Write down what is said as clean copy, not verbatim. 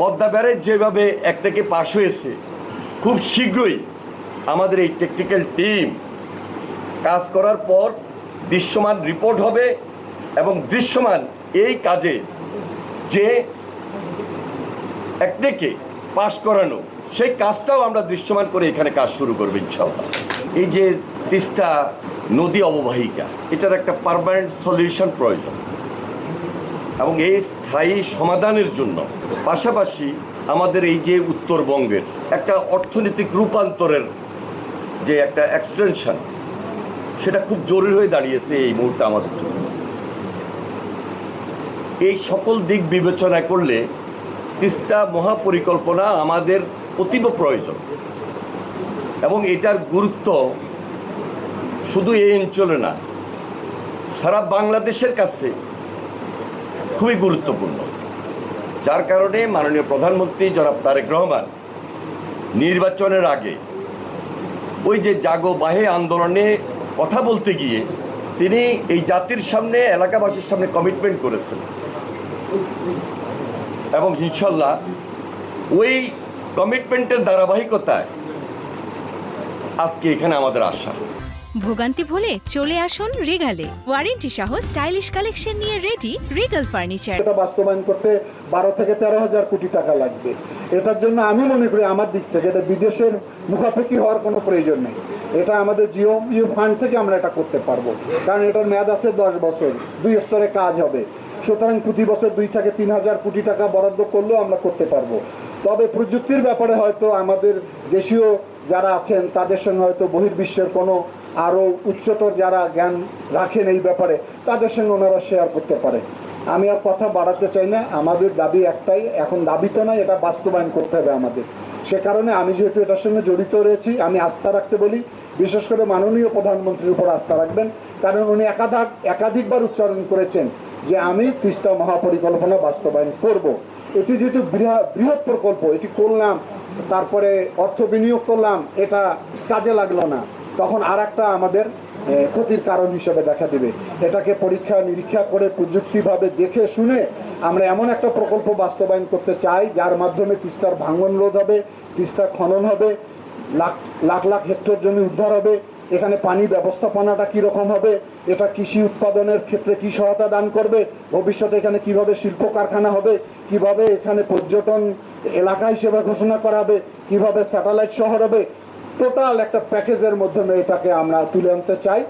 Padma barrage যেভাবে একটাকে পাশ হয়েছে, খুব শীঘ্রই আমাদের এই টেকনিক্যাল টিম কাজ করার পর দৃশ্যমান রিপোর্ট হবে এবং দৃশ্যমান এই কাজে যে একটাকে পাশ করানো সেই কাজটাও আমরা দৃশ্যমান করে এখানে কাজ শুরু করবো ইনশাআল্লাহ। এই যে তিস্তা নদী অববাহিকা, এটার একটা পার্মানেন্ট সলিউশন প্রয়োজন এবং এই স্থায়ী সমাধানের জন্য পাশাপাশি আমাদের এই যে উত্তরবঙ্গের একটা অর্থনৈতিক রূপান্তরের যে একটা এক্সটেনশন, সেটা খুব জরুরি হয়ে দাঁড়িয়েছে এই মুহূর্তে আমাদের জন্য। এই সকল দিক বিবেচনা করলে তিস্তা মহাপরিকল্পনা আমাদের অতীব প্রয়োজন এবং এটার গুরুত্ব শুধু এই অঞ্চলে না, সারা বাংলাদেশের কাছে খুবই গুরুত্বপূর্ণ। যার কারণে মাননীয় প্রধানমন্ত্রী জনাব তারেক রহমান নির্বাচনের আগে ওই যে জাগো বাহে আন্দোলনে কথা বলতে গিয়ে তিনি এই জাতির সামনে, এলাকাবাসীর সামনে কমিটমেন্ট করেছেন এবং ইনশাল্লাহ ওই কমিটমেন্টের ধারাবাহিকতায় আজকে এখানে আমাদের আশা। ভোগান্তি ভুলে চলে আসুন রিগালে, ওয়ারেন্টি সহ স্টাইলিশ কালেকশন নিয়ে রেডি রিগাল ফার্নিচার। এটা বাস্তবায়ন করতে 12 থেকে 13,000 কোটি টাকা লাগবে। এটার জন্য আমি মনে করি আমার দিক থেকে এটা বিদেশের মুখাপেক্ষি হওয়ার কোনো প্রয়োজন নেই। এটা আমাদের জিও ফান্ড থেকে আমরা এটা করতে পারবো, কারণ এটার মেয়াদ আছে 10 বছর, 2 স্তরে কাজ হবে। সুতরাং প্রতি বছর 2 থেকে 3,000 কোটি টাকা বরাদ্দ করলেও আমরা করতে পারবো। তবে প্রযুক্তির ব্যাপারে হয়তো আমাদের দেশীয় যারা আছেন তাদের সঙ্গে হয়তো বহির্বিশ্বের কোনো আরও উচ্চতর যারা জ্ঞান রাখেন এই ব্যাপারে, তাদের সঙ্গে ওনারা শেয়ার করতে পারে। আমি আর কথা বাড়াতে চাই না, আমাদের দাবি একটাই, এখন দাবি তো নয়, এটা বাস্তবায়ন করতে হবে আমাদের। সে কারণে আমি যেহেতু এটার সঙ্গে জড়িত রয়েছি, আমি আস্থা রাখতে বলি, বিশেষ করে মাননীয় প্রধানমন্ত্রীর উপর আস্থা রাখবেন, কারণ উনি একাধিকবার উচ্চারণ করেছেন যে আমি তিস্তা মহাপরিকল্পনা বাস্তবায়ন করব। এটি যেহেতু বৃহৎ প্রকল্প, এটি করলাম, তারপরে অর্থ বিনিয়োগ করলাম, এটা কাজে লাগলো না, তখন আর একটা আমাদের ক্ষতির কারণ হিসেবে দেখা দেবে। এটাকে পরীক্ষা নিরীক্ষা করে প্রযুক্তিভাবে দেখে শুনে আমরা এমন একটা প্রকল্প বাস্তবায়ন করতে চাই যার মাধ্যমে তিস্তার ভাঙন রোধ হবে, তিস্তা খনন হবে, লাখ লাখ হেক্টর জমি উদ্ধার হবে, এখানে পানি ব্যবস্থাপনাটা কীরকম হবে, এটা কৃষি উৎপাদনের ক্ষেত্রে কী সহায়তা দান করবে, ভবিষ্যতে এখানে কিভাবে শিল্প কারখানা হবে, কিভাবে এখানে পর্যটন এলাকা হিসেবে ঘোষণা করা হবে, কিভাবে স্যাটেলাইট শহর হবে, টোটাল একটা প্যাকেজের মাধ্যমে এটাকে আমরা তুলে আনতে চাই।